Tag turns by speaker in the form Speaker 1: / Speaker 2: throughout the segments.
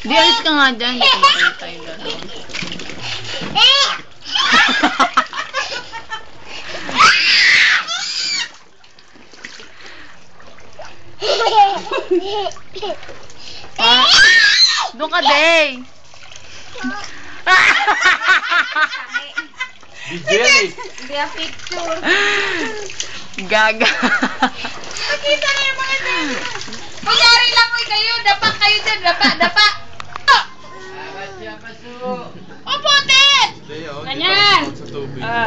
Speaker 1: Di, alis ka nga dyan. Hindi ko makita yung gano'n. Doon ka, Day.
Speaker 2: Hindi ang picture.
Speaker 1: Gaga.
Speaker 2: Nakita na yung mga dyan. Magyari lang kayo. Dapa kayo dyan. Dapa. Opo, Ted! Ganyan.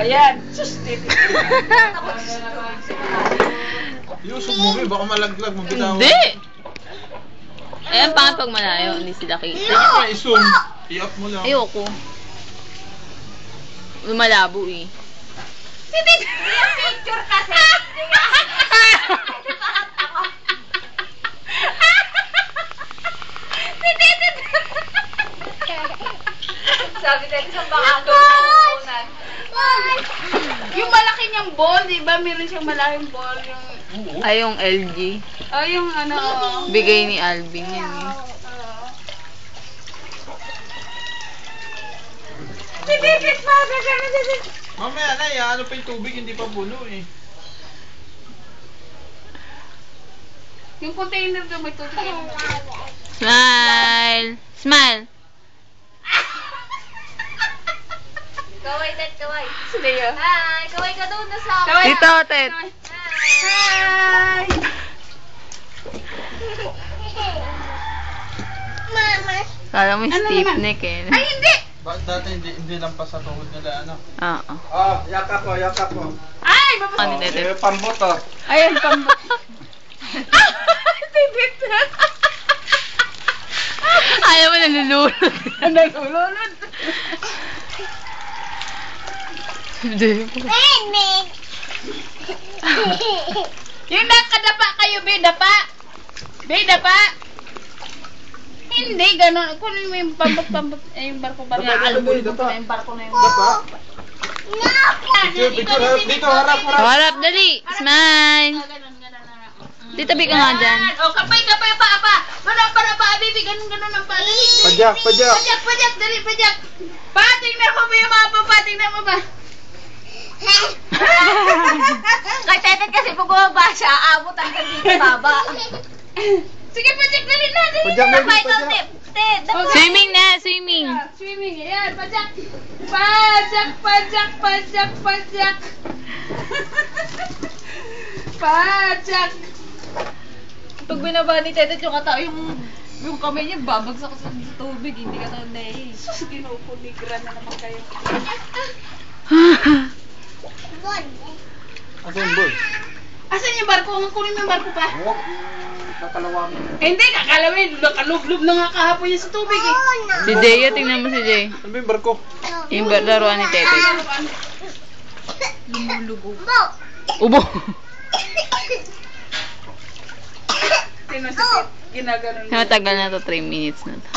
Speaker 2: Yan. Sus, Ted.
Speaker 3: Yung sumumi, baka malaglag, mabitawan.
Speaker 1: Hindi. Ayan, pangat pag malayo. Hindi sila kita.
Speaker 3: Pwede pa i-zoom. I-up mo lang.
Speaker 1: Ayoko. Malabo eh.
Speaker 2: Hindi ang picture kasi. Sabi tayo sa baka yung malaki niyang ball, di ba? Meron siyang malaking ball.
Speaker 1: Ay, yung LG.
Speaker 2: Yung ano.
Speaker 1: Bigay ni Alvin yan eh.
Speaker 2: Bibibit pa.
Speaker 3: Mamaya na, ano pa yung tubig, hindi pa puno eh.
Speaker 2: Yung container doon may tubig.
Speaker 1: Smile! Smile!
Speaker 2: Kaway, Ted, kaway. Suleyo. Hi, kaway ka doon sa
Speaker 1: Kaway. Dito, Ted.
Speaker 2: Hi! Mama.
Speaker 1: Kala mo stiff neck eh.
Speaker 2: Ay, hindi!
Speaker 3: Bakit dati hindi lang pa sa tuhod nila, ano?
Speaker 1: Oo.
Speaker 3: Yakap mo.
Speaker 2: Ay, baba.
Speaker 1: Ano, Ted?
Speaker 3: Pambot oh.
Speaker 2: Ayan, pambot. Bibit.
Speaker 1: Ayaw mo nalulunod.
Speaker 2: Nagulunod.
Speaker 1: Hindi.
Speaker 2: Yung nakadapa kayo, Be, dapa. Be, dapa. Hindi, gano'n. Kunin mo yung pambot. Yung barko. Yung barko na yung
Speaker 3: Dapa? Dito, harap.
Speaker 1: Harap, dali. Smile. Dito, tabi ka nga dyan.
Speaker 2: O, kapay, pa. Pa, baby, gano'n ang pa.
Speaker 3: Pajak.
Speaker 2: Dali, pajak. Pa, tingnan mo ba yung mapa, pa, tingnan mo ba? Kay Tetet kasi pag bumaba siya, aabot hanggang dito baba. Sige, pajak, dali na.
Speaker 3: Pajak.
Speaker 1: Swimming na, swimming.
Speaker 2: Swimming, ayan, pajak. Pajak. Pag binaba ni Tetet yung katao, yung kamay niya babagsak sa tubig, hindi ka na nai. Sus, kinukuligran na naman kayo.
Speaker 3: Asan yung boy?
Speaker 2: Asan yung barko? Kunin mo yung barko pa.
Speaker 3: Kakalawangin.
Speaker 2: Hindi, nakalublob na nga kahapon niya sa tubig eh.
Speaker 1: Si Jay, tingnan mo si Jay.
Speaker 3: Ano ba yung barko?
Speaker 1: Yung laruan ni Tete.
Speaker 2: Lumulubog.
Speaker 1: Ubo.
Speaker 2: Tinasakit. Ginaganon.
Speaker 1: Matagal na to, 3 minutes na to.